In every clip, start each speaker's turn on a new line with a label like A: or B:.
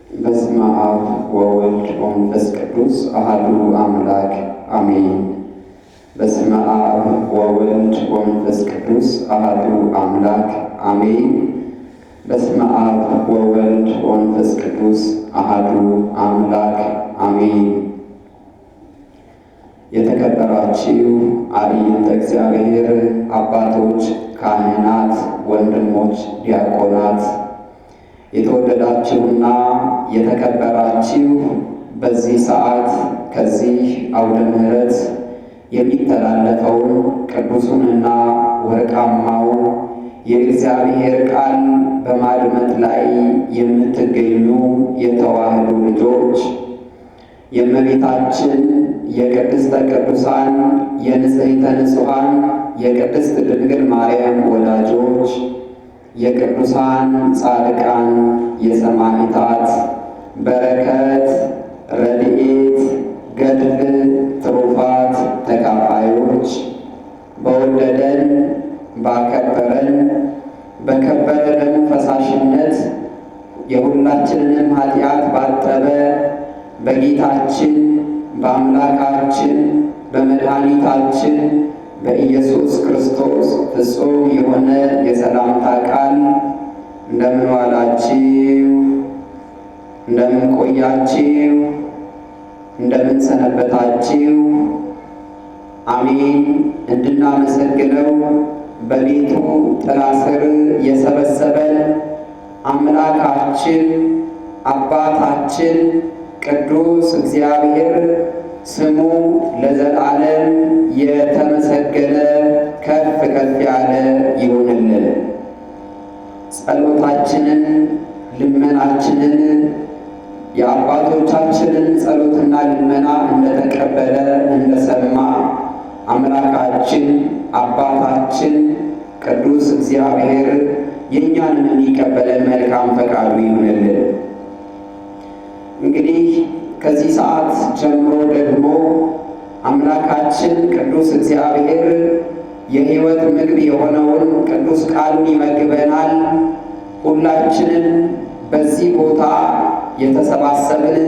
A: በስመ አብ ወወልድ ወመንፈስ ቅዱስ አሐዱ አምላክ አሜን። በስመ አብ ወወልድ ወመንፈስ ቅዱስ አሐዱ አምላክ አሜን። በስመ አብ ወወልድ ወመንፈስ ቅዱስ አሐዱ አምላክ አሜን። የተከበራችሁ አብያተ እግዚአብሔር አባቶች፣ ካህናት፣ ወንድሞች፣ ዲያቆናት፣ የተወደዳችሁና የተከበራችሁ በዚህ ሰዓት ከዚህ አውደ ምሕረት የሚተላለፈውን ቅዱሱንና ወርቃማውን የእግዚአብሔር ቃል በማድመጥ ላይ የምትገኙ የተዋሕዶ ልጆች የእመቤታችን የቅድስተ ቅዱሳን የንጽሕተ ንጹሐን የቅድስት ድንግል ማርያም ወዳጆች የቅዱሳን ጻድቃን የሰማዕታት በረከት ረድኤት ገድል ትሩፋት ተካፋዮች በወደደን ባከበረን በከበረ ደሙ ፈሳሽነት የሁላችንንም ኃጢአት ባጠበ በጌታችን በአምላካችን በመድኃኒታችን በኢየሱስ ክርስቶስ ፍጹም የሆነ የሰላምታ ቃል እንደምን ዋላችሁ? እንደምን ቆያችሁ? እንደምን ሰነበታችሁ? አሜን። እንድናመሰግነው በቤቱ ጥላ ስር የሰበሰበን አምላካችን አባታችን ቅዱስ እግዚአብሔር ስሙ ለዘላለም የተመሰገነ ከፍ ከፍ ያለ ይሁንልን። ጸሎታችንን ልመናችንን የአባቶቻችንን ጸሎትና ልመና እንደተቀበለ እንደሰማ አምላካችን አባታችን ቅዱስ እግዚአብሔር የእኛንም እንዲቀበለን መልካም ፈቃዱ ይሁንልን። እንግዲህ ከዚህ ሰዓት ጀምሮ ደግሞ አምላካችን ቅዱስ እግዚአብሔር የሕይወት ምግብ የሆነውን ቅዱስ ቃሉን ይመግበናል። ሁላችንም በዚህ ቦታ የተሰባሰብን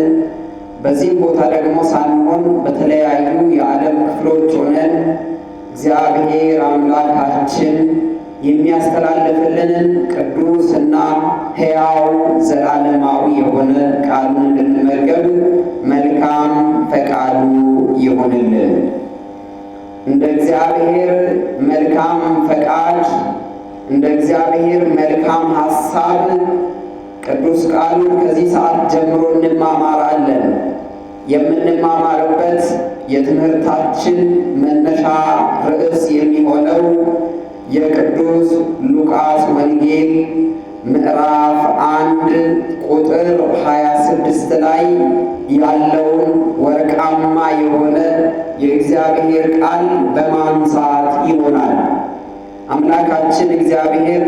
A: በዚህም ቦታ ደግሞ ሳንሆን በተለያዩ የዓለም ክፍሎች ሆነን እግዚአብሔር አምላካችን የሚያስተላልፍልንን ቅዱስና ሕያው ዘላለማዊ የሆነ ቃሉን እንድንመገብ መልካም ፈቃዱ ይሁንልን። እንደ እግዚአብሔር መልካም ፈቃድ እንደ እግዚአብሔር መልካም ሐሳብ ቅዱስ ቃሉን ከዚህ ሰዓት ጀምሮ እንማማራለን። የምንማማርበት የትምህርታችን መነሻ ርዕስ የሚሆነው የቅዱስ ሉቃስ ወንጌል ምዕራፍ 1 ቁጥር 26 ላይ ያለውን ወርቃማ የሆነ የእግዚአብሔር ቃል በማንሳት ይሆናል። አምላካችን እግዚአብሔር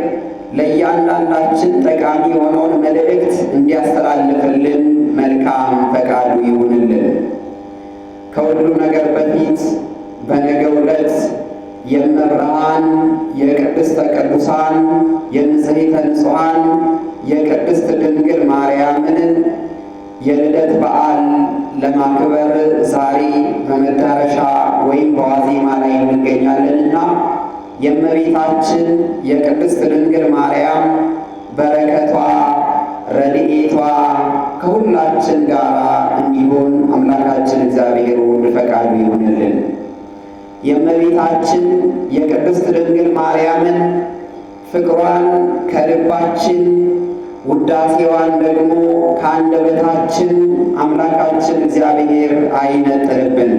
A: ለእያንዳንዳችን ጠቃሚ የሆነውን መልእክት እንዲያስተላልፍልን መልካም ፈቃዱ ይሁንልን። ከሁሉ ነገር በፊት በነገው ዕለት የመብርሃን የቅድስተ ቅዱሳን የንጽሕተ ንጹሐን የቅድስት ድንግል ማርያምን የልደት በዓል ለማክበር ዛሬ በመዳረሻ ወይም በዋዜማ ላይ እንገኛለንና የእመቤታችን የቅድስት ድንግል ማርያም በረከቷ ረድኤቷ ከሁላችን ጋር እንዲሆን አምላካችን እግዚአብሔር ውድ ፈቃዱ ይሁንልን። የእመቤታችን የቅድስት ድንግል ማርያምን ፍቅሯን ከልባችን ውዳሴዋን ደግሞ ከአንደበታችን አምላካችን እግዚአብሔር አይነጥልብን።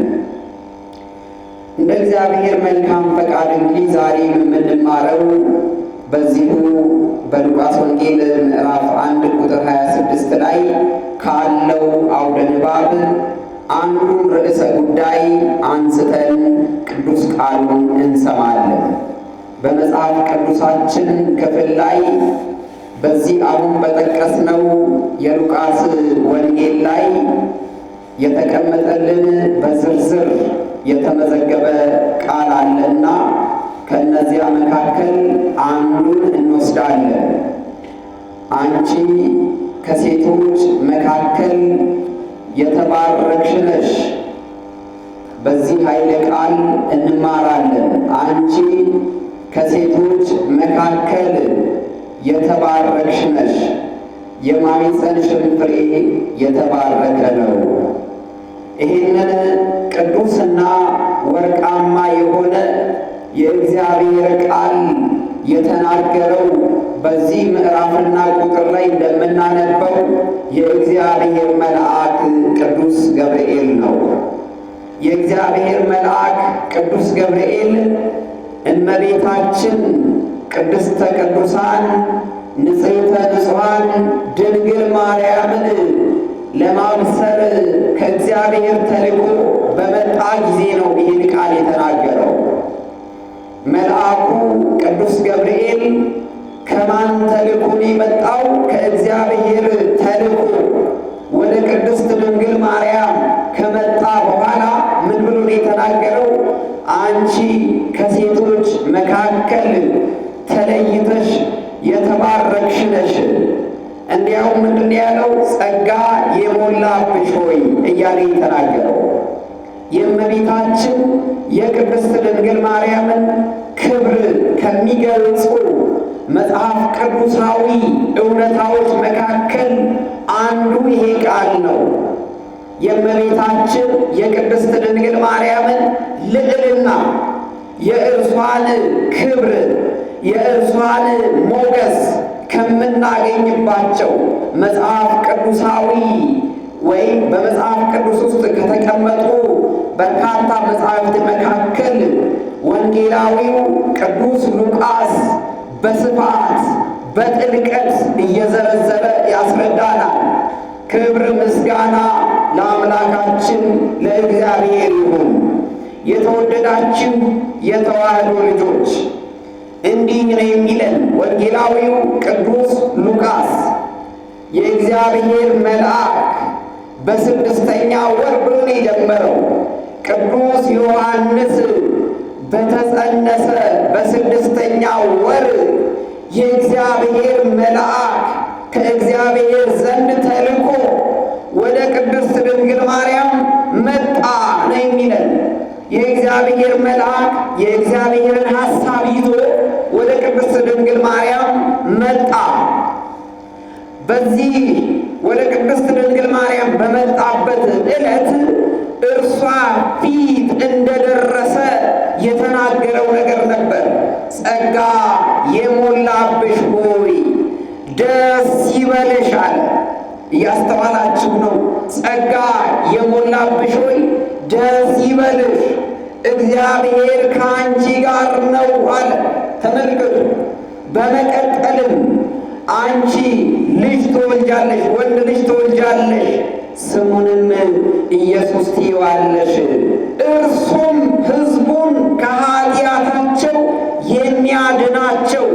A: እንደ እግዚአብሔር መልካም ፈቃድ እንግዲህ ዛሬ የምንማረው በዚሁ በሉቃስ ወንጌል ምዕራፍ 1 ቁጥር 26 ላይ ካለው አውደ ንባብ አንዱን ርዕሰ ጉዳይ አንስተን ቅዱስ ቃሉን እንሰማለን። በመጽሐፍ ቅዱሳችን ክፍል ላይ በዚህ አሁን በጠቀስነው የሉቃስ ወንጌል ላይ የተቀመጠልን በዝርዝር የተመዘገበ ቃል አለና ከእነዚያ መካከል አንዱን እንወስዳለን። አንቺ ከሴቶች መካከል የተባረክሽ ነሽ። በዚህ ኃይለ ቃል እንማራለን። አንቺ ከሴቶች መካከል የተባረክሽ ነሽ፣ የማኅፀንሽም ፍሬ የተባረከ ነው። ይህንን ቅዱስና ወርቃማ የሆነ የእግዚአብሔር ቃል የተናገረው በዚህ ምዕራፍና ቁጥር ላይ እንደምናነበው የእግዚአብሔር መልአክ ቅዱስ ገብርኤል ነው። የእግዚአብሔር መልአክ ቅዱስ ገብርኤል እመቤታችን ቅድስተ ቅዱሳን ንጽሕተ ንጹሐን ድንግል ማርያምን ለማብሰር ከእግዚአብሔር ተልኮ በመጣ ጊዜ ነው ይህን ቃል የተናገረው። መልአኩ ቅዱስ ገብርኤል ከማን ተልኮ ነው የመጣው? ከእግዚአብሔር ተልኮ ወደ ቅድስት ድንግል ማርያም ከመጣ በኋላ ምን ብሎ ነው የተናገረው? አንቺ ከሴቶች መካከል ተለይተሽ የተባረክሽ ነሽ። እንዲያውም ምንድን ያለው? ጸጋ የሞላብሽ ሆይ እያለ የተናገረው የእመቤታችን የቅድስት ድንግል ማርያምን ክብር ከሚገልጹ መጽሐፍ ቅዱሳዊ እውነታዎች መካከል አንዱ ይሄ ቃል ነው። የእመቤታችን የቅድስት ድንግል ማርያምን ልዕልና፣ የእርሷን ክብር፣ የእርሷን ሞገስ ከምናገኝባቸው መጽሐፍ ቅዱሳዊ ወይም በመጽሐፍ ቅዱስ ውስጥ ከተቀመጡ በርካታ መጽሐፍት መካከል ወንጌላዊው ቅዱስ ሉቃስ በስፋት በጥልቀት እየዘረዘረ ያስረዳናል። ክብር ምስጋና ለአምላካችን ለእግዚአብሔር ይሁን። የተወደዳችሁ የተዋሕዶ ልጆች እንዲህ ነው የሚለን ወንጌላዊው ቅዱስ ሉቃስ። የእግዚአብሔር መልአክ በስድስተኛ ወር ብሎ ነው የጀመረው። ቅዱስ ዮሐንስ በተጸነሰ በስድስተኛ ወር የእግዚአብሔር መልአክ ከእግዚአብሔር ዘንድ ተልኮ ወደ ቅድስት ድንግል ማርያም መጣ ነው የሚለን። የእግዚአብሔር መልአክ የእግዚአብሔርን ሐሳብ ይዞ ወደ ቅድስት ድንግል ማርያም መጣ። በዚህ ወደ ቅድስት ድንግል ማርያም በመጣበት ዕለት እርሷ ፊት እንደደረሰ የተናገረው ነገር ነበር። ጸጋ የሞላብሽ ሆይ ደስ ይበልሽ አለ። እያስተዋላችሁ ነው? ጸጋ የሞላብሽ ሆይ ደስ ይበልሽ፣ እግዚአብሔር ከአንቺ ጋር ነው አለ። ተመልከቱ። በመቀጠልም አንቺ ልጅ ትወልጃለሽ፣ ወንድ ልጅ ትወልጃለሽ፣ ስሙንም ኢየሱስ ትይዋለሽ። እርሱም ሕዝቡን ከኃጢአታቸው የሚያድናቸው፣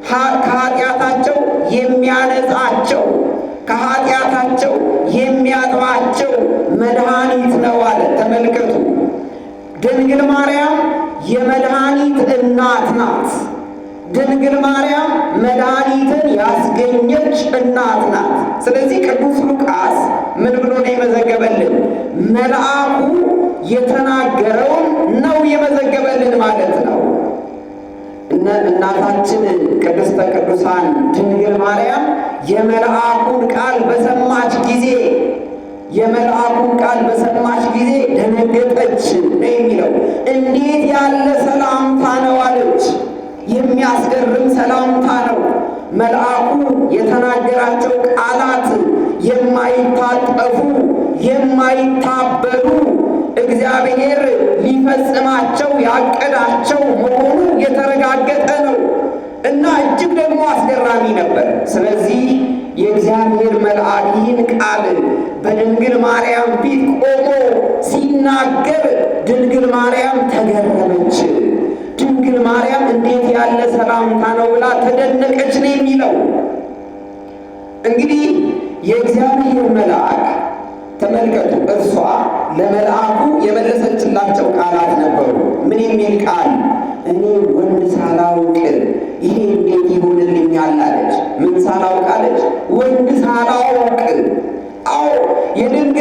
A: ከኃጢአታቸው የሚያነጻቸው፣ ከኃጢአታቸው የሚያጥባቸው መድኃኒት ነው አለ። ተመልከቱ። ድንግል ማርያም የመድኃኒት እናት ናት። ድንግል ማርያም መድኃኒትን ያስገኘች እናት ናት። ስለዚህ ቅዱስ ሉቃስ ምን ብሎ ነው የመዘገበልን? መልአኩ የተናገረውን ነው የመዘገበልን ማለት ነው። እናታችን ቅድስተ ቅዱሳን ድንግል ማርያም የመልአኩን ቃል በሰማች ጊዜ ደነገጠች ነው የሚለው። እንዴት ያለ ሰላምታ ነው አለች። የሚያስገርም ሰላምታ ነው። መልአኩ የተናገራቸው ቃላት የማይታጠፉ የማይታበሉ እግዚአብሔር ሊፈጽማቸው ያቀዳቸው መሆኑ የተረጋገጠ ነው እና እጅግ ደግሞ አስገራሚ ነበር። ስለዚህ የእግዚአብሔር መልአክ ይህን ቃል በድንግል ማርያም ፊት ቆሞ ሲናገር ድንግል ማርያም ተገረመች። ድንግል ማርያም እንዴት ያለ ሰላምታ ነው ብላ ተደነቀች ነው የሚለው። እንግዲህ የእግዚአብሔር መልአክ ተመልከቱ፣ እርሷ ለመልአኩ የመለሰችላቸው ቃላት ነበሩ። ምን የሚል ቃል? እኔ ወንድ ሳላውቅ ይሄ እንዴት ይሆንልኛል አለች። ምን ሳላውቅ አለች? ወንድ ሳላውቅ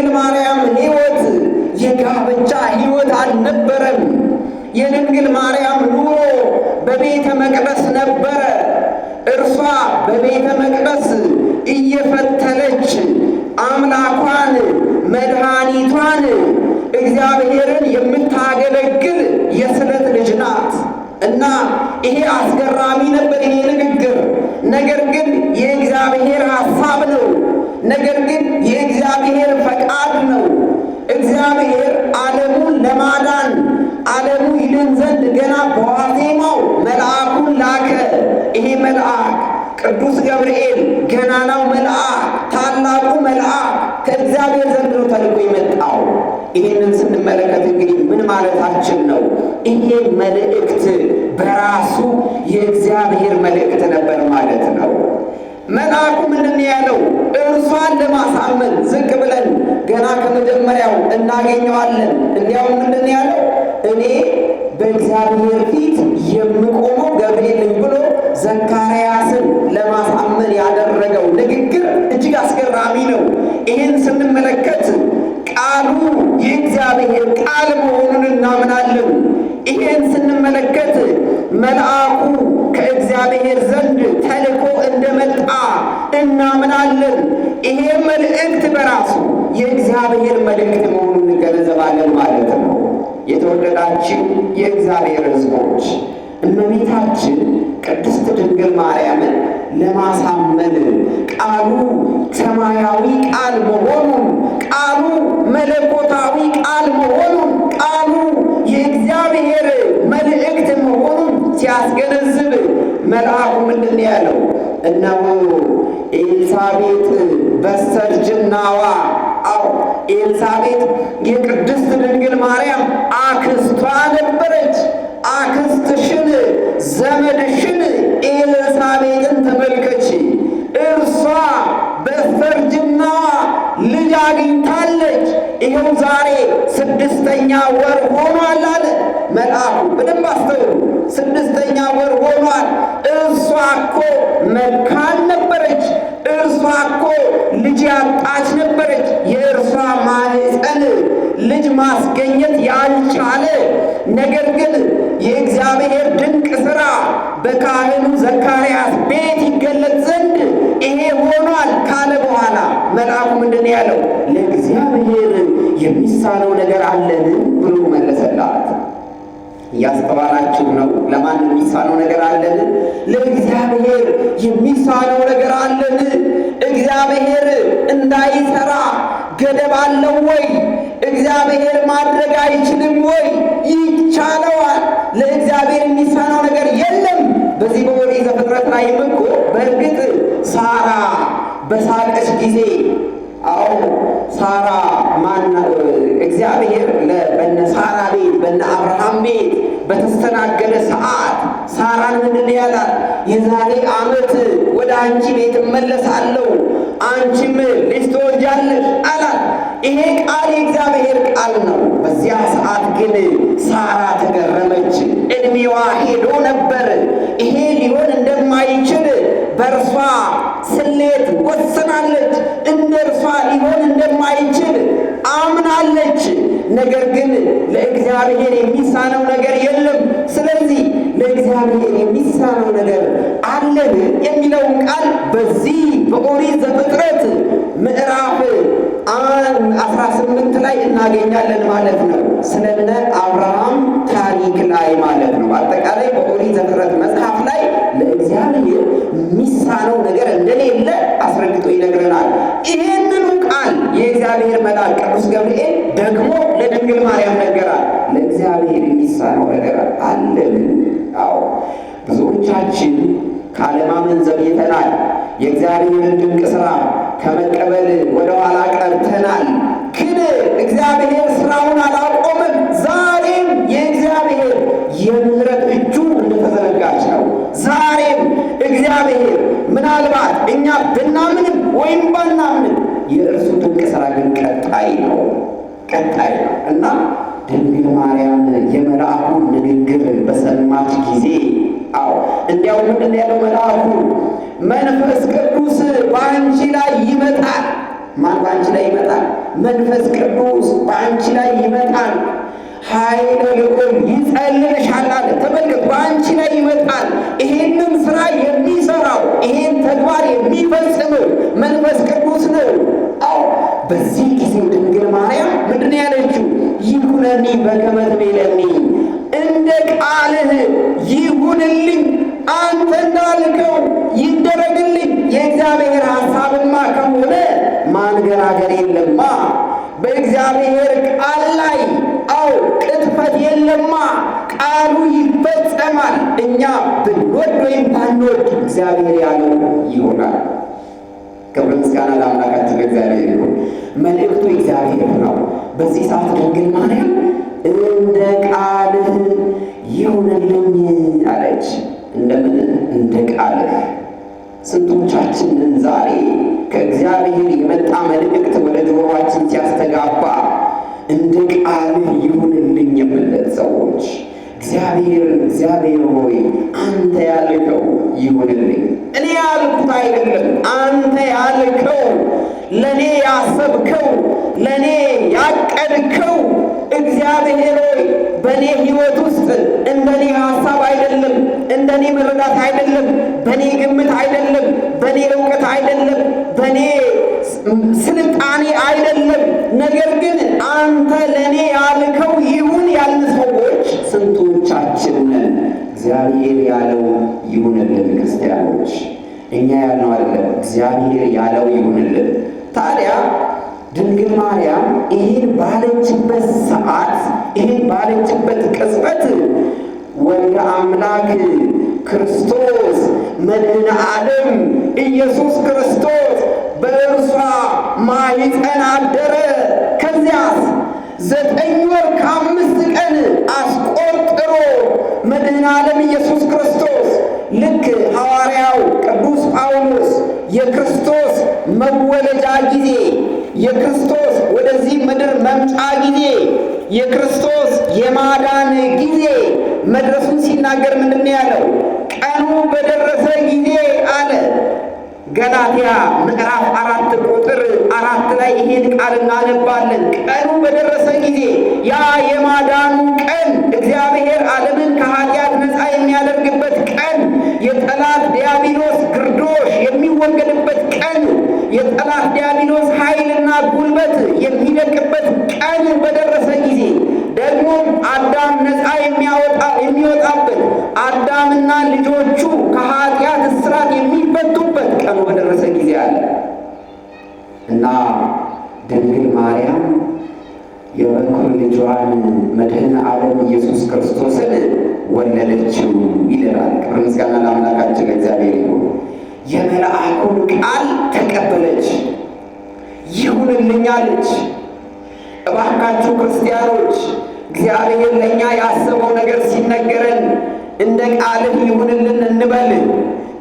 A: የድንግል ማርያም ሕይወት የጋብቻ ሕይወት አልነበረም። የድንግል ማርያም ኑሮ በቤተ መቅደስ ነበረ። እርሷ በቤተ መቅደስ እየፈተለች አምላኳን መድኃኒቷን እግዚአብሔርን የምታገለግል የስለት ልጅ ናት እና ይሄ አስገራሚ ነበር ይሄ ንግግር። ነገር ግን የእግዚአብሔር ሐሳብ ነው። ነገር ግን የእግዚአብሔር ፈቃድ ነው። እግዚአብሔር ዓለሙን ለማዳን ዓለሙ ይድን ዘንድ ገና በዋዜማው መልአኩን ላከ። ይሄ መልአክ ቅዱስ ገብርኤል ገናናው መልአክ ታላቁ መልአክ ከእግዚአብሔር ዘንድ ነው ተልኮ የመጣው። ይህንን ስንመለከት እንግዲህ ምን ማለታችን ነው? ይሄ መልእክት በራሱ የእግዚአብሔር መልእክት ነበር ማለት ነው። መልአኩ ምንድን ያለው? እርሷን ለማሳመን ዝቅ ብለን ገና ከመጀመሪያው እናገኘዋለን። እንዲያውም ምንድን ያለው? እኔ በእግዚአብሔር ፊት የምቆመው ገብርኤል ነኝ ብሎ ዘካርያስን ለማሳመን ያደረገው ንግግር እጅግ አስገራሚ ነው። ይህን ስንመለከት ቃሉ የእግዚአብሔር ቃል መሆኑን እናምናለን። ይህን ስንመለከት መልአኩ ከእግዚአብሔር ዘንድ ተልኮ እንደመጣ እናምናለን። ይሄ መልእክት በራሱ የእግዚአብሔር መልእክት መሆኑን እንገነዘባለን ማለት ነው። የተወደዳችሁ የእግዚአብሔር ሕዝቦች እመቤታችን ቅድስት ድንግል ማርያምን ለማሳመን ቃሉ ሰማያዊ ቃል መሆኑን፣ ቃሉ መለኮታዊ ቃል መሆኑን፣ ቃሉ የእግዚአብሔር መልእክት መሆኑን ሲያስገነዝብ መልአኩ ምንድን ያለው? እነሆ ኤልሳቤጥ በስተርጅናዋ ኤልሳቤጥ የቅድስት ድንግል ማርያም አክስቷ ነበረች። አክስትሽን ዘመድሽን ኤልሳቤጥን ተመልከች። እርሷ በስተርጅናዋ ልጅ አግኝታለች። ይኸው ዛሬ 6ኛ ወር ሆኗል አለ መልአኩ። በደንብ አስተውሉ። 6ኛ ወር ሆኗል። እርሷ እኮ መካን ነበረች። እርሷ እኮ ልጅ ያጣች ነበረች። የእርሷ ማህፀን ልጅ ማስገኘት ያልቻለ፣ ነገር ግን የእግዚአብሔር ድንቅ ሥራ በካህኑ ዘካርያስ ቤት ይገለጥ ዘንድ ይሄ ሆኗል ካለ በኋላ መልአኩ ምንድን ያለው? ለእግዚአብሔር የሚሳነው ነገር አለን ብሎ መለሰላት። እያስተዋላችሁ ነው? ለማን የሚሳነው ነገር አለን? ለእግዚአብሔር የሚሳነው ነገር አለን። እግዚአብሔር እንዳይሰራ ገደብ አለው ወይ? እግዚአብሔር ማድረግ አይችልም ወይ? ይቻለዋል። ለእግዚአብሔር የሚሳነው ነገር የለም። በዚህ በኦሪት ዘፍጥረት ላይ እኮ በእርግጥ ሳራ በሳቀች ጊዜ ሳራ እግዚአብሔር በነ ሳራ ቤት በነ አብርሃም ቤት በተስተናገደ ሰዓት ሳራን ምንድን ያላት? የዛሬ ዓመት ወደ አንቺ ቤት እመለሳለሁ፣ አንቺም ልጅ ትወልጃለሽ አላት። ይሄ ቃል የእግዚአብሔር ቃል ነው። በዚያ ሰዓት ግን ሳራ ተገረመች። ዕድሜዋ ሄዶ ነበር። ይሄ ሊሆን እንደማይችል በእርሷ ስሌት ወስናለች። እንደ እርሷ ሊሆን እንደማይችል አምናለች። ነገር ግን ለእግዚአብሔር የሚሳነው ነገር የለም። ስለዚህ ለእግዚአብሔር የሚሳነው ነገር አለን የሚለውን ቃል በዚህ በኦሪት ዘፍጥረት ምዕራፍ 18 ላይ እናገኛለን ማለት ነው። ስለነ አብርሃም ታሪክ ላይ ማለት ነው። በአጠቃላይ በኦሪት ዘፍጥረት መጽሐፍ ላይ ለእግዚአብሔር የሚሳነው ነገር እንደሌለ አስረግጦ ይነግረናል። ይህንኑ ቃል የእግዚአብሔር መልአክ ቅዱስ ገብርኤል ደግሞ ለድንግል ማርያም ነገራል። ለእግዚአብሔር የሚሳነው ነገር አለን? አዎ፣ ብዙዎቻችን ካለማመን ዘግይተናል። የእግዚአብሔርን ድንቅ ሥራ ከመቀበል ወደ ኋላ ቀርተናል። ግን እግዚአብሔር ሥራውን አላቆምም። ዛሬም የእግዚአብሔር የምሕረት እጁ እንደተዘረጋች ነው። ዛሬም እግዚአብሔር ምናልባት እኛ ብናምንም ወይም ባናምንም የእርሱ ድንቅ ሥራ ግን ቀጣይ ነው እና ድንግል ማርያም የመልአኩን ንግግር በሰማች ጊዜ እንዲያው ምንድን ያለው መልአኩ? መንፈስ ቅዱስ በአንቺ ላይ ይመጣል። ማን በአንቺ ላይ ይመጣል። መንፈስ ቅዱስ በአንቺ ላይ ይመጣል። ኃይለ ልዑል ይጸልልሻል አለ። ተመልከት፣ በአንቺ ላይ ይመጣል። ይሄንን ስራ የሚሰራው ይሄን ተግባር የሚፈጽመው መንፈስ ቅዱስ ነው። አዎ በዚህ ጊዜ ድንግል ማርያም ምንድን ነው ያለችው? ይሁነኒ በከመ ትቤለኒ፣ እንደ ቃልህ ይሁንልኝ፣ አንተ እንዳልከው ይደረግልኝ። የእግዚአብሔር ሐሳብማ ከሆነ ማንገራገር የለማ። በእግዚአብሔር ቃል ላይ ቅጥፈት የለማ። ቃሉ ይፈጸማል። እኛ ብንወድ ወይም ባንወድ እግዚአብሔር ያለው ይሆናል። ክብር ምስጋና ለአምላካችን ለእግዚአብሔር ይሁን። መልእክቱ እግዚአብሔር ነው። በዚህ ሰዓት ድንግል ማርያም እንደ ቃልህ ይሁንልኝ አለች። እንደምን? እንደ ቃልህ። ስንቶቻችንን ዛሬ ከእግዚአብሔር የመጣ መልእክት ወደ ጆሮአችን ሲያስተጋባ እንደ ቃልህ ይሁንልኝ የምንል ሰዎች፣ እግዚአብሔር ሆይ አንተ ያልከው ይሁንልኝ፣ እኔ ያልኩት አይደለም፣ አንተ ያልከው፣ ለእኔ ያሰብከው፣ ለእኔ ያቀድከው እግዚአብሔር ሆይ በእኔ ሕይወት ውስጥ እንደኔ ሐሳብ አይደለም፣ እንደኔ መረዳት አይደለም፣ በእኔ ግምት አይደለም፣ በእኔ እውቀት አይደለም፣ በእኔ ስልጣኔ አይደለም፣ ነገር ግን አንተ ለእኔ ያልከው ይሁን ያልን ሰዎች ስንቶቻችን ነን? እግዚአብሔር ያለው ይሁንልን። ክርስቲያኖች፣ እኛ ያልነው አይደለም፣ እግዚአብሔር ያለው ይሁንልን። ታዲያ ድንግል ማርያም ይህን ባለችበት ሰዓት፣ ይህን ባለችበት ቅጽበት ወልደ አምላክ ክርስቶስ መድኃኔ ዓለም ኢየሱስ ክርስቶስ በእርሷ ማኅፀን አደረ። ከዚያስ 9 ወር ከ5 ቀን አስቆጥሮ መድኃኔ ዓለም ኢየሱስ ክርስቶስ ልክ ሐዋርያው ቅዱስ ጳውሎስ የክርስቶስ መወለጃ ጊዜ፣ የክርስቶስ ወደዚህ ምድር መምጫ ጊዜ፣ የክርስቶስ የማዳን ጊዜ መድረሱን ሲናገር ምንድን ነው ያለው? ቀኑ በደረሰ ጊዜ አለ። ገላትያ ምዕራፍ 4 ቁጥር 4 ላይ ይሄን ቃል እናነባለን። ቀኑ በደረሰ ጊዜ፣ ያ የማዳኑ ቀን፣ እግዚአብሔር ዓለምን ከኃጢአት ነፃ የሚያደርግበት ቀን፣ የጠላት ዲያብሎስ ግርዶሽ የሚወገድበት ቀን፣ የጠላት ዲያብሎስ ኃይልና ጉልበት የሚደቅበት ቀን በደረሰ ጊዜ፣ ደግሞ አዳም ነፃ የሚወጣበት አዳምና ልጆቹ ከኃጢአት እስራት የሚፈቱበት ቀኑ በደረሰ ጊዜ አለ እና ድንግል ማርያም የበኩር ልጇን መድኃኔ ዓለም ኢየሱስ ክርስቶስን ወለደችው ይላል። ክብር ምስጋና ለአምላካችን ለእግዚአብሔር ይሁን። የመልአኩን ቃል ተቀበለች፣ ይሁንልኝ አለች። እባካችሁ ክርስቲያኖች፣ እግዚአብሔር ለእኛ ያሰበው ነገር ሲነገረን እንደ ቃልህ ይሁንልን እንበል።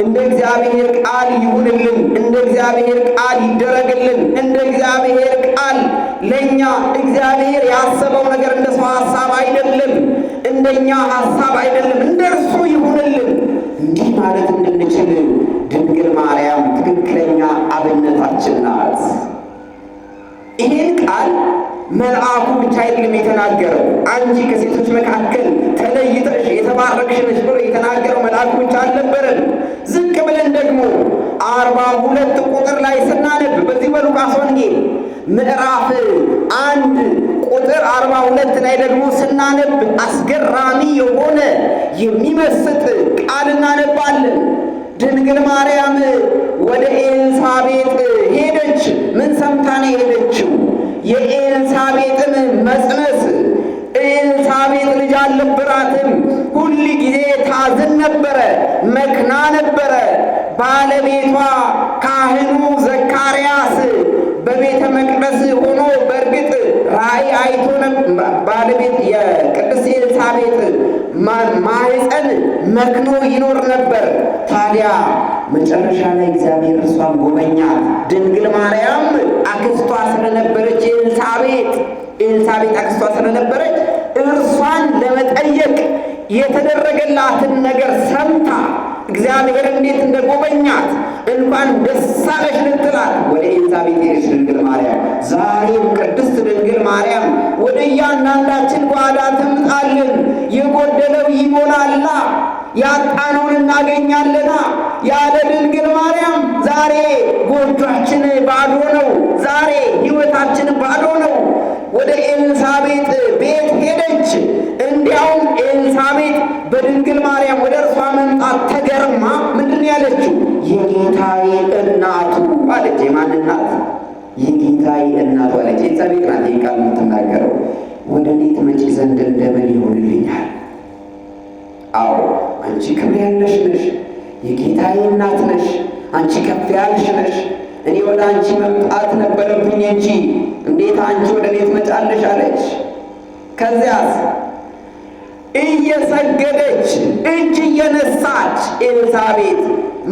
A: እንደ እግዚአብሔር ቃል ይሁንልን፣ እንደ እግዚአብሔር ቃል ይደረግልን፣ እንደ እግዚአብሔር ቃል ለእኛ እግዚአብሔር ያሰበው ነገር እንደ ሰው ሐሳብ አይደለም፣ እንደኛ ሐሳብ አይደለም፣ እንደ እርሱ ይሁንልን። እንዲህ ማለት እንድንችል ድንግል ማርያም ትክክለኛ አብነታችን ናት። ይህን ቃል መልአኩ ብቻ አይደለም የተናገረው። አንቺ ከሴቶች መካከል ተለይተሽ የተባረክሽ ነሽ ብሎ የተናገረው መልአኩ ብቻ አልነበረም። ዝቅ ብለን ደግሞ 42 ቁጥር ላይ ስናነብ በዚህ በሉቃስ ወንጌል ምዕራፍ 1 ቁጥር 42 ላይ ደግሞ ስናነብ አስገራሚ የሆነ የሚመስጥ ቃል እናነባለን። ድንግል ማርያም ወደ ኤልሳቤጥ ሄደች። ምን ሰምታ ነው የሄደችው? የኤልሳቤጥን መጽነስ። ኤልሳቤጥ ልጅ አልነበራትም። ሁል ጊዜ ታዝን ነበረ፣ መክና ነበረ። ባለቤቷ ካህኑ ዘካርያስ በቤተ መቅደስ ሆኖ በእርግጥ ራእይ አይቶ ባለቤት የቅድስት ኤልሳቤጥ ማኅፀን መክኖ ይኖር ነበር። ታዲያ መጨረሻ ላይ እግዚአብሔር እርሷን ጎበኛት። ድንግል ማርያም አክስቷ ስለነበረች ኤልሳቤጥ አክስቷ ስለነበረች እርሷን ለመጠየቅ የተደረገላትን ነገር ሰምታ እግዚአብሔር እንዴት እንደጎበኛት እንኳን ደስ አለሽ ልትላት ወደ ኤልሳቤጥ ሄደች ድንግል ማርያም። ዛሬም ቅድስት ድንግል ማርያም ወደ እያንዳንዳችን ጓዳ ትምጣልን። የጎደለው ይሞላላ፣ ያጣነውን እናገኛለና። ያለ ድንግል ማርያም ዛሬ ጎጇችን ባዶ ነው። ዛሬ ሕይወታችን ባዶ ነው። ወደ ኤልሳቤጥ ቤት ሄደች። እንዲያውም ኤልሳቤጥ በድንግል ማርያም ወደ እርሷ መምጣት ተገርማ ምንድን ያለችው? የጌታዬ እናቱ አለች። የማን እናት? የጌታዬ እናቱ አለች። ኤልሳቤጥ ናት ይህ ቃል የምትናገረው። ወደ እኔ ትመጪ ዘንድ እንደምን ይሆንልኛል? አዎ አንቺ ክብር ያለሽ ነሽ፣ የጌታዬ እናት ነሽ፣ አንቺ ከፍ ያልሽ ነሽ። እኔ ወደ አንቺ መምጣት ነበረብኝ እንጂ እንዴት አንቺ ወደ እኔ ትመጫለሽ? አለች። ከዚያስ እየሰገደች እጅ እየነሳች ኤልሳቤጥ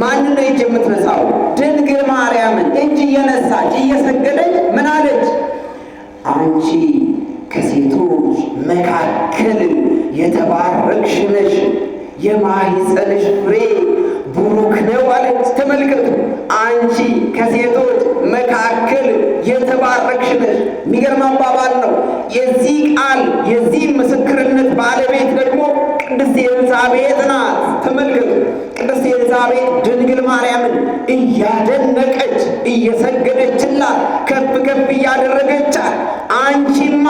A: ማንን እጅ የምትነሳው? ድንግል ማርያምን እጅ እየነሳች እየሰገደች ምን አለች? አንቺ ከሴቶች መካከል የተባረክሽ ነሽ፣ የማኅፀንሽ ፍሬ ቡሩክ ነው አለች። ተመልከቱ፣ አንቺ ከሴቶች መካከል የተባረክሽ ነሽ። የሚገርም አባባል ነው። የዚህ ቃል የዚህ ምስክርነት ባለቤት ደግሞ ቅድስት ኤልሳቤጥ ናት። ተመልከቱ፣ ቅድስት ኤልሳቤጥ ድንግል ማርያምን እያደነቀች እየሰገደችላት ከፍ ከፍ እያደረገቻት፣ አንቺማ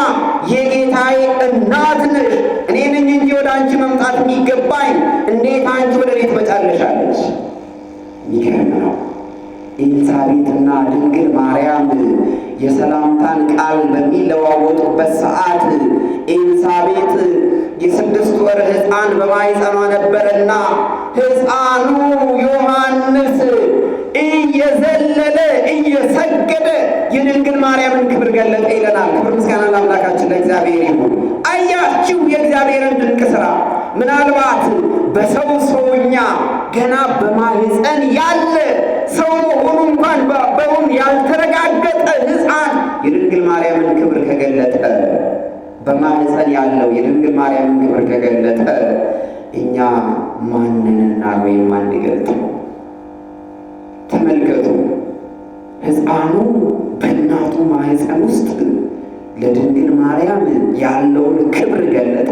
A: የጌታዬ እናት ነሽ፣ እኔ ነኝ እንጂ ወደ አንቺ መምጣት የሚገባኝ፣ እንዴት አንቺ ወደ እኔ ትመጫለሽ? አለች። የሚገርም ነው። ኤልሳቤጥና ድንግል ማርያም የሰላምታን ቃል በሚለዋወጡበት ሰዓት ኤልሳቤጥ የ6 ወር ሕፃን በማኅፀኗ ነበረና ሕፃኑ ዮሐንስ እየዘለለ እየሰገደ የድንግል ማርያምን ክብር ገለጠ ይለናል። ክብር ምስጋና ለአምላካችን ለእግዚአብሔር ይሁን። አያችሁ የእግዚአብሔርን ድንቅ ሥራ። ምናልባት በሰው ሰውኛ ገና በማኅፀን ያለ ሰው መሆኑ እንኳን በእውን ያልተረጋገጠ ሕፃን የድንግል ማርያምን ክብር ከገለጠ፣ በማኅፀን ያለው የድንግል ማርያምን ክብር ከገለጠ እኛ ማንንና ነው የማንገልጠው? ተመልከቱ፣ ሕፃኑ በእናቱ ማኅፀን ውስጥ ለድንግል ማርያም ያለውን ክብር ገለጠ፣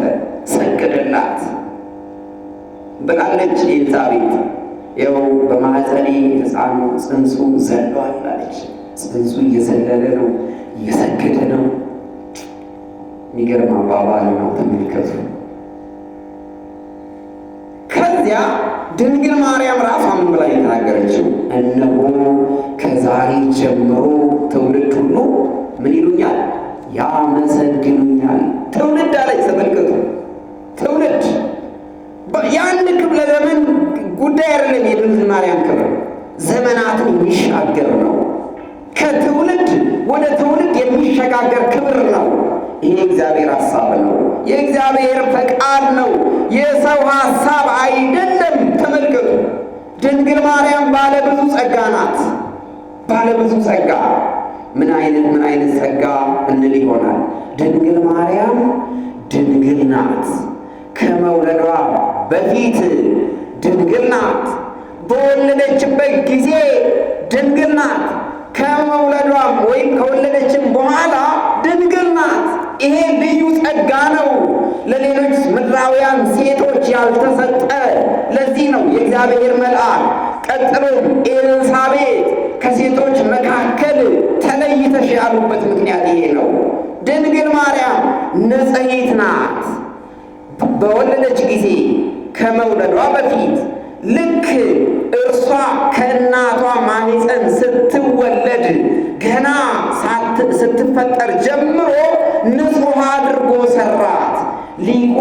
A: ሰገደላት ብላለች ኤልሳቤጥ። ይኸው በማኅፀኔ ሕፃኑ ጽንሱ ዘሏል አለች። ጽንሱ እየዘለለ ነው፣ እየሰገደ ነው። የሚገርም አባባል ነው። ተመልከቱ። ከዚያ ድንግል ማርያም ራሷ ምን ብላ የተናገረችው? እነሆ ከዛሬ ጀምሮ ትውልድ ሁሉ ምን ይሉኛል? ያመሰግኑኛል። ትውልድ አለች። ተመልከቱ፣ ትውልድ የአንድ ክፍለ ዘመን ጉዳይ አይደለም። የድንግል ማርያም ክብር ዘመናትን የሚሻገር ነው። ከትውልድ ወደ ትውልድ የሚሸጋገር ክብር ነው። ይሄ የእግዚአብሔር ሐሳብ ነው። የእግዚአብሔር ፈቃድ ነው። የሰው ሐሳብ አይደለም። ተመልከቱ፣ ድንግል ማርያም ባለ ብዙ ጸጋ ናት። ባለ ብዙ ጸጋ ምን አይነት ጸጋ እንል ይሆናል? ድንግል ማርያም ድንግል ናት። ከመውለዷ በፊት ድንግል ናት። በወለደችበት ጊዜ ድንግል ናት። ከመውለዷም ወይም ከወለደችም በኋላ ድንግል ናት። ይሄ ልዩ ጸጋ ነው፣ ለሌሎች ምድራውያን ሴቶች ያልተሰጠ። ለዚህ ነው የእግዚአብሔር መልአክ ቀጥሎም ኤልሳቤጥ ከሴቶች መካከል ተለይተሽ ያሉበት ምክንያት ይሄ ነው። ድንግል ማርያም ንጽሕት ናት። በወለደች ጊዜ ከመውለዷ በፊት ልክ እርሷ ከእናቷ ማኅፀን ስትወለድ ገና ስትፈጠር ጀምሮ ንጹሕ አድርጎ ሰራት። ሊቁ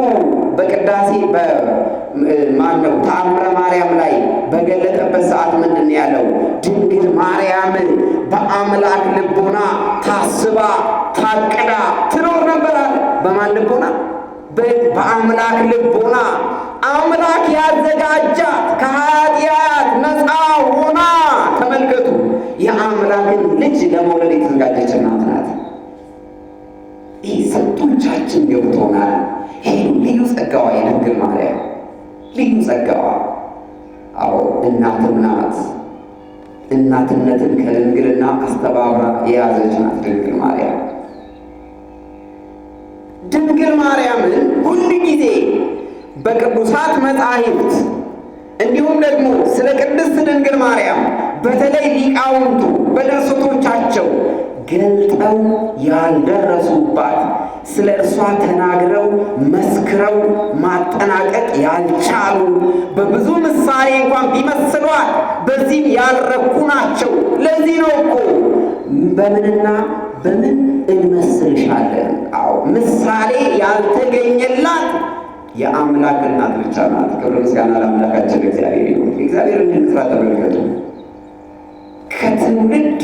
A: በቅዳሴ በማነው ተአምረ ማርያም ላይ በገለጠበት ሰዓት ምንድን ያለው? ድንግል ማርያም በአምላክ ልቦና ታስባ ታቅዳ ትኖር ነበር አለ። በማን ልቦና? በአምላክ ልቦና። አምላክ ያዘጋጃት ከኃጢአት ነፃ ሆና። ተመልከቱ፣ የአምላክን ልጅ ለመውለድ የተዘጋጀች እናት ናት። ይህ ስንቶቻችን ገብቶናል? ይህ ልዩ ጸጋዋ የድንግል ማርያም ልዩ ጸጋዋ። አዎ እናትም ናት፣ እናትነትን ከድንግልና አስተባብራ የያዘች ናት ድንግል ማርያም። ድንግል ማርያምን ሁል ጊዜ በቅዱሳት መጻሕፍት እንዲሁም ደግሞ ስለ ቅድስት ድንግል ማርያም በተለይ ሊቃውንቱ በድርሰቶቻቸው ገልጠው ያልደረሱባት፣ ስለ እርሷ ተናግረው መስክረው ማጠናቀቅ ያልቻሉ፣ በብዙ ምሳሌ እንኳን ቢመስሏት በዚህም ያልረኩ ናቸው። ለዚህ ነው እኮ በምንና በምን እንመስልሻለን? አዎ ምሳሌ ያልተገኘላት የአምላክ እናት ብቻ ናት። ክብር ምስጋና ለአምላካችን እግዚአብሔር ይሁን። እግዚአብሔር እንድንስራ ተመልከቱ። ከትውልድ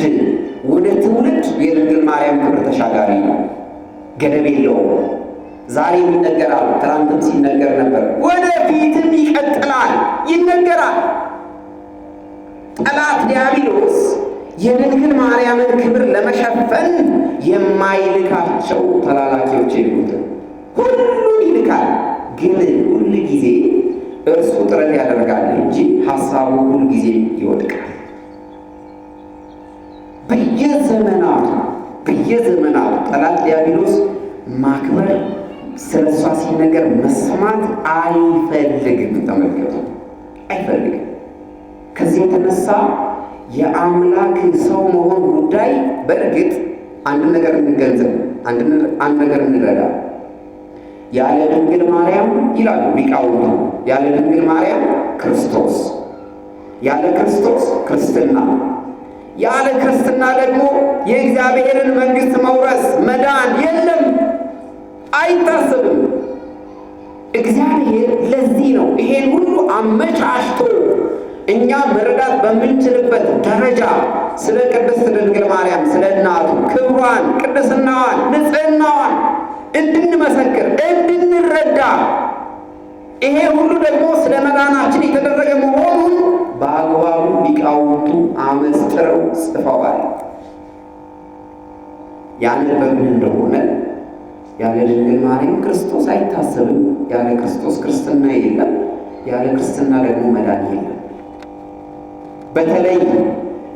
A: ወደ ትውልድ የድንግል ማርያም ክብር ተሻጋሪ ነው፣ ገደብ የለውም። ዛሬም ይነገራል፣ ትናንትም ሲነገር ነበር፣ ወደፊትም ይቀጥላል፣ ይነገራል። ጠላት ዲያብሎስ የድንግል ማርያምን ክብር ለመሸፈን የማይልካቸው ተላላኪዎች የሉትም። ሁሉን ይልካል፣ ግን ሁል ጊዜ እርሱ ጥረት ያደርጋል እንጂ ሐሳቡ ሁል ጊዜ ይወድቃል። በየዘመናቱ ጠላት ዲያብሎስ ማክበር፣ ስለ እሷ ሲነገር መስማት አይፈልግም። ተመልከቱ፣ አይፈልግም። ከዚህ የተነሳ የአምላክ ሰው መሆን ጉዳይ በእርግጥ አንድ ነገር እንገንዘብ፣ አንድ ነገር እንረዳ። ያለ ድንግል ማርያም ይላሉ ሊቃውንቱ፣ ያለ ድንግል ማርያም ክርስቶስ፣ ያለ ክርስቶስ ክርስትና፣ ያለ ክርስትና ደግሞ የእግዚአብሔርን መንግሥት መውረስ መዳን የለም፣ አይታሰብም። እግዚአብሔር ለዚህ ነው ይሄን ሁሉ አመቻችቶ እኛ መረዳት በምንችልበት ደረጃ ስለ ቅድስት ድንግል ማርያም ስለ እናቱ ክብሯን፣ ቅድስናዋን፣ ንጽሕናዋን እንድንመሰክር እንድንረዳ፣ ይሄ ሁሉ ደግሞ ስለ መዳናችን የተደረገ መሆኑን በአግባቡ ሊቃውንቱ አመስጥረው ጽፈዋል። ያነበብን እንደሆነ ያለ ድንግል ማርያም ክርስቶስ አይታሰብም። ያለ ክርስቶስ ክርስትና የለም። ያለ ክርስትና ደግሞ መዳን የለም። በተለይ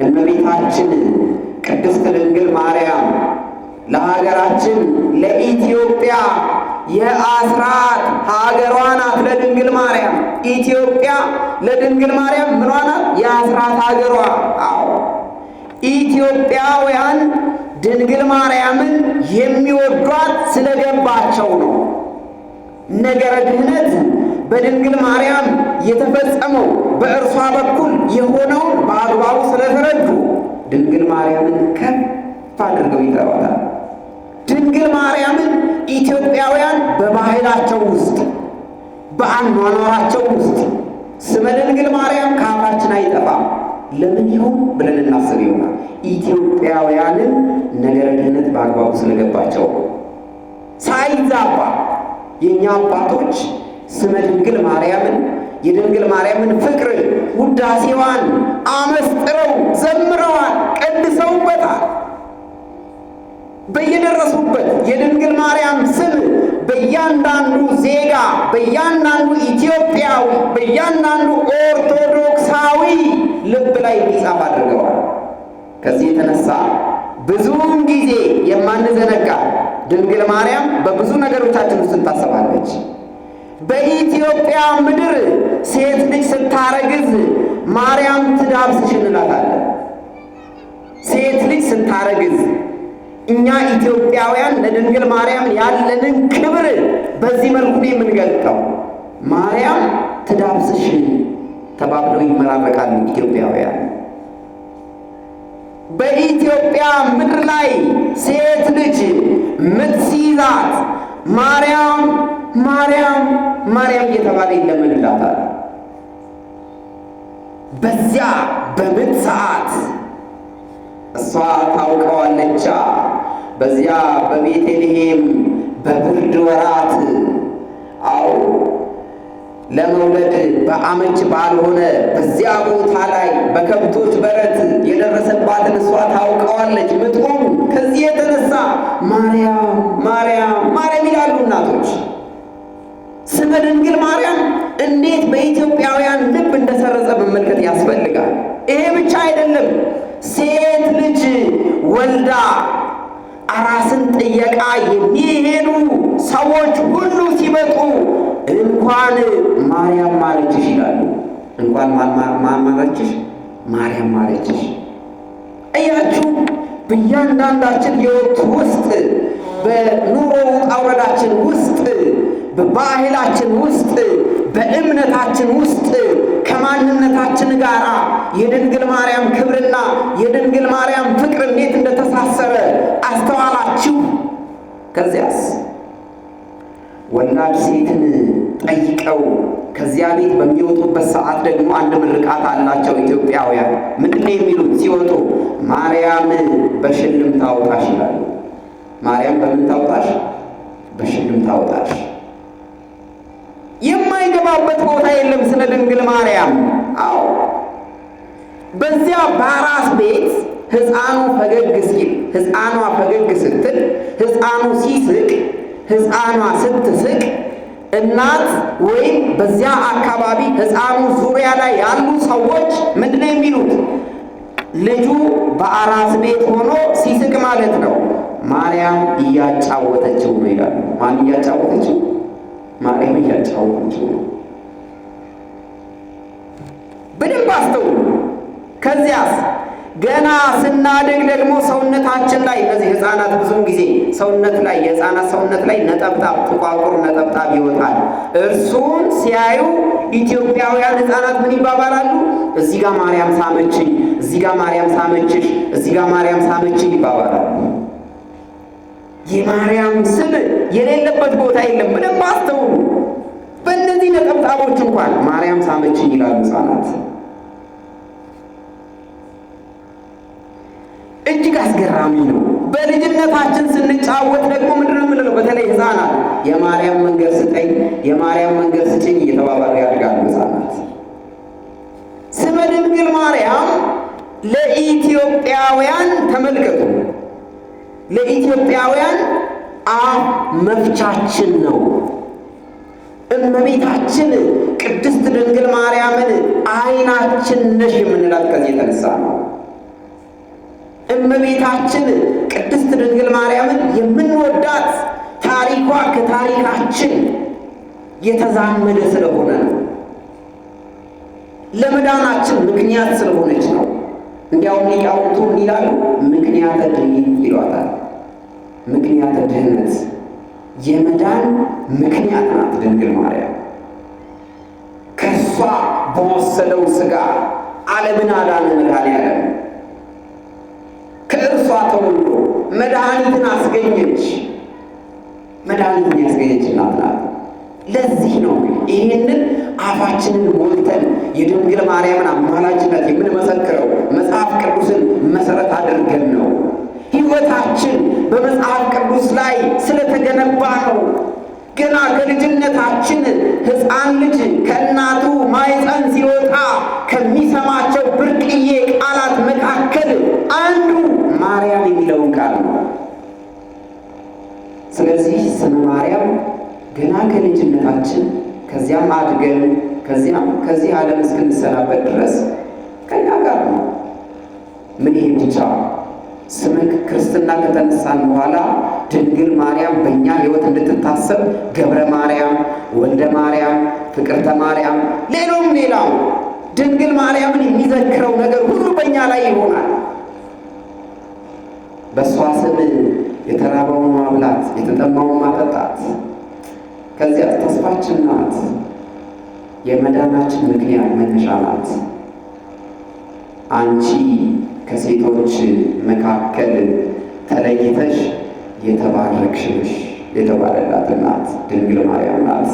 A: እመቤታችን ቅድስት ድንግል ማርያም ለሀገራችን ለኢትዮጵያ የአስራት ሀገሯ ናት። ለድንግል ማርያም ኢትዮጵያ ለድንግል ማርያም ምኗ ናት? የአስራት ሀገሯ። አዎ ኢትዮጵያውያን ድንግል ማርያምን የሚወዷት ስለገባቸው ነው። ነገረ ድኅነት በድንግል ማርያም የተፈጸመው በእርሷ በኩል የሆነውን በአግባቡ ስለተረዱ ድንግል ማርያምን ከፍ አድርገው ይጠሯታል። ድንግል ማርያምን ኢትዮጵያውያን በባህላቸው ውስጥ በአኗኗራቸው ውስጥ ስመ ድንግል ማርያም ከአፋችን አይጠፋም። ለምን ይሁን ብለን እናስብ ይሆናል። ኢትዮጵያውያንን ነገረ ድኅነት በአግባቡ ስለገባቸው ሳይዛባ የእኛ አባቶች ስመ ድንግል ማርያምን የድንግል ማርያምን ፍቅር ውዳሴዋን አመስጥረው ዘምረዋል፣ ቀድሰውበታል። በየደረሱበት የድንግል ማርያም ስም በእያንዳንዱ ዜጋ፣ በእያንዳንዱ ኢትዮጵያዊ፣ በእያንዳንዱ ኦርቶዶክሳዊ ልብ ላይ እንዲጻፍ አድርገዋል። ከዚህ የተነሳ ብዙውን ጊዜ የማንዘነጋ ድንግል ማርያም በብዙ ነገሮቻችን ውስጥ ትታሰባለች። በኢትዮጵያ ምድር ሴት ልጅ ስታረግዝ ማርያም ትዳብስሽ እንላታለን። ሴት ልጅ ስታረግዝ እኛ ኢትዮጵያውያን ለድንግል ማርያም ያለንን ክብር በዚህ መልኩ ነው የምንገልጠው። ማርያም ትዳብስሽ ተባብለው ይመራረቃሉ ኢትዮጵያውያን። በኢትዮጵያ ምድር ላይ ሴት ልጅ ምጥ ሲይዛት ማርያም ማርያም ማርያም እየተባለ ይለመንላታል። በዚያ በምጥ ሰዓት እሷ ታውቀዋለቻ። በዚያ በቤተልሔም በብርድ ወራት አዎ ለመውለድ በአመች ባልሆነ በዚያ ቦታ ላይ በከብቶች በረት የደረሰባትን እሷ ታውቀዋለች ምጥቁም። ከዚህ የተነሳ ማርያም ማርያም ማርያም ይላሉ እናቶች። ስመ ድንግል ማርያም እንዴት በኢትዮጵያውያን ልብ እንደሰረጸ መመልከት ያስፈልጋል። ይሄ ብቻ አይደለም። ሴት ልጅ ወልዳ አራስን ጥየቃ የሚሄዱ ሰዎች ሁሉ ሲመጡ እንኳን ማርያም ማረችሽ ይላሉ። እንኳን ማን ማረችሽ? ማርያም ማረችሽ። እያችሁ በእያንዳንዳችን ሕይወት ውስጥ በኑሮ ውጣ ውረዳችን ውስጥ በባህላችን ውስጥ በእምነታችን ውስጥ ከማንነታችን ጋር የድንግል ማርያም ክብርና የድንግል ማርያም ፍቅር እንዴት እንደተሳሰረ አስተዋላችሁ? ከዚያስ ወላድ ሴትን ጠይቀው ከዚያ ቤት በሚወጡበት ሰዓት ደግሞ አንድ ምርቃት አላቸው ኢትዮጵያውያን። ምንድን ነው የሚሉት ሲወጡ? ማርያም በሽልም ታውጣሽ ይላሉ። ማርያም በምን ታውጣሽ? በሽልም ታውጣሽ። የማይገባበት ቦታ የለም ስለ ድንግል ማርያም። አዎ በዚያ በአራስ ቤት ሕፃኑ ፈገግ ሲል፣ ሕፃኗ ፈገግ ስትል፣ ሕፃኑ ሲስቅ፣ ሕፃኗ ስትስቅ እናት ወይም በዚያ አካባቢ ሕፃኑ ዙሪያ ላይ ያሉ ሰዎች ምንድን ነው የሚሉት? ልጁ በአራስ ቤት ሆኖ ሲስቅ ማለት ነው ማርያም እያጫወተችው ነው ይላሉ። ማን እያጫወተችው? ማርያም እያጫወተችው ነው። በደንብ አስተውሉ። ከዚያስ ገና ስናድግ ደግሞ ሰውነታችን ላይ እነዚህ ሕፃናት ብዙውን ጊዜ ሰውነት ላይ የሕፃናት ሰውነት ላይ ነጠብጣብ ጥቋቁር ነጠብጣብ ይወጣል። እርሱን ሲያዩ ኢትዮጵያውያን ሕፃናት ምን ይባባላሉ? እዚህ ጋር ማርያም ሳመችኝ፣ እዚህ ጋር ማርያም ሳመችሽ፣ እዚህ ጋር ማርያም ሳመችኝ ይባባላሉ። የማርያም ስም የሌለበት ቦታ የለም። በደንብ አስተውሉ። በእነዚህ ነጠብጣቦች እንኳን ማርያም ሳመችኝ ይላሉ ሕፃናት። እጅግ አስገራሚ ነው። በልጅነታችን ስንጫወት ደግሞ ምንድን ነው የምንለው? በተለይ ሕፃናት የማርያም መንገድ ስጠኝ፣ የማርያም መንገድ ስጭኝ እየተባባሉ ያድጋሉ ሕፃናት። ስመ ድንግል ማርያም ለኢትዮጵያውያን ተመልከቱ፣ ለኢትዮጵያውያን አፍ መፍቻችን ነው። እመቤታችን ቅድስት ድንግል ማርያምን ዓይናችን ነሽ የምንላት ከዚህ የተነሳ ነው። እመቤታችን ቅድስት ድንግል ማርያምን የምንወዳት ታሪኳ ከታሪካችን የተዛመደ ስለሆነ ነው። ለመዳናችን ምክንያት ስለሆነች ነው። እንዲያውም ሊቃውንቱ ምን ይላሉ? ምክንያተ ድኅነት ይሏታል። ምክንያተ ድኅነት የመዳን ምክንያት ናት ድንግል ማርያም። ከእሷ በወሰደው ሥጋ ዓለምን አዳነ መድኃኔዓለም። ከእርሷ ተወልዶ መድኃኒትን አስገኘች። መድኃኒትን ያስገኘች እናት ናት። ለዚህ ነው ይህንን አፋችንን ሞልተን የድንግል ማርያምን አማላጅነት የምንመሰክረው መጽሐፍ ቅዱስን መሰረት አድርገን ነው። ሕይወታችን በመጽሐፍ ቅዱስ ላይ ስለተገነባ ነው። ገና ከልጅነታችን ሕፃን ልጅ ከእናቱ ማኅፀን ሲወጣ ከሚሰማቸው ብርቅዬ ቃላት መካከል አንዱ ማርያም የሚለውን ቃል ነው። ስለዚህ ስመ ማርያም ገና ከልጅነታችን ከዚያም አድገን ከዚህ ዓለም እስክንሰናበት ድረስ ከኛ ጋር ነው። ምን ይሄ ብቻ ስመ ክርስትና ከተነሳን በኋላ ድንግል ማርያም በእኛ ሕይወት እንድትታሰብ ገብረ ማርያም፣ ወልደ ማርያም፣ ፍቅርተ ማርያም፣ ሌላው ድንግል ማርያምን የሚዘክረው ነገር ሁሉ በእኛ ላይ ይሆናል። በእሷ ስም የተራበውን ማብላት፣ የተጠማውን ማጠጣት፣ ከዚያ ተስፋችን ናት። የመዳናችን ምክንያት መነሻ ናት። አንቺ ከሴቶች መካከል ተለይተሽ የተባረክሽ ነሽ የተባለላት ናት ድንግል ማርያም ናት።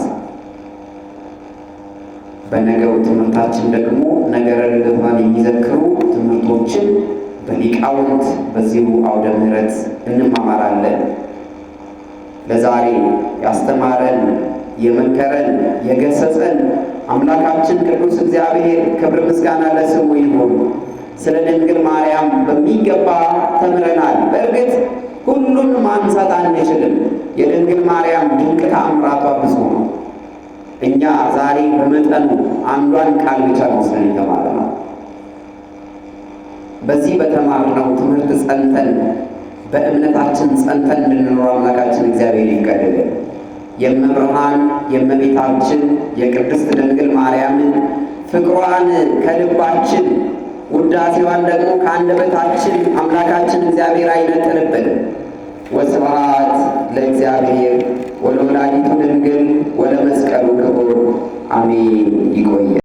A: በነገው ትምህርታችን ደግሞ ነገረ ልደቷን የሚዘክሩ ትምህርቶችን በሊቃውንት በዚሁ አውደ ምሕረት እንማማራለን። ለዛሬ ያስተማረን የመከረን የገሰጸን አምላካችን ቅዱስ እግዚአብሔር ክብር ምስጋና ለስሙ ይሁን። ስለ ድንግል ማርያም በሚገባ ተምረናል። በእርግጥ ሁሉን ማንሳት አንችልም። የድንግል ማርያም ድንቅ ተአምራቷ ብዙ ነው። እኛ ዛሬ በመጠኑ አንዷን ቃል ብቻ መስለን የተማርነው በዚህ በተማርነው ትምህርት ጸንተን በእምነታችን ጸንተን እንድንኖር አምላካችን እግዚአብሔር ይፍቀድልን። የመብርሃን የእመቤታችን የቅድስት ድንግል ማርያምን ፍቅሯን ከልባችን ውዳሴዋን ደግሞ ከአንደበታችን አምላካችን እግዚአብሔር አይነጥልብን። ወስብሐት ለእግዚአብሔር ወለወላዲቱ ድንግል ወለመስቀሉ ክቡር አሜን። ይቆየ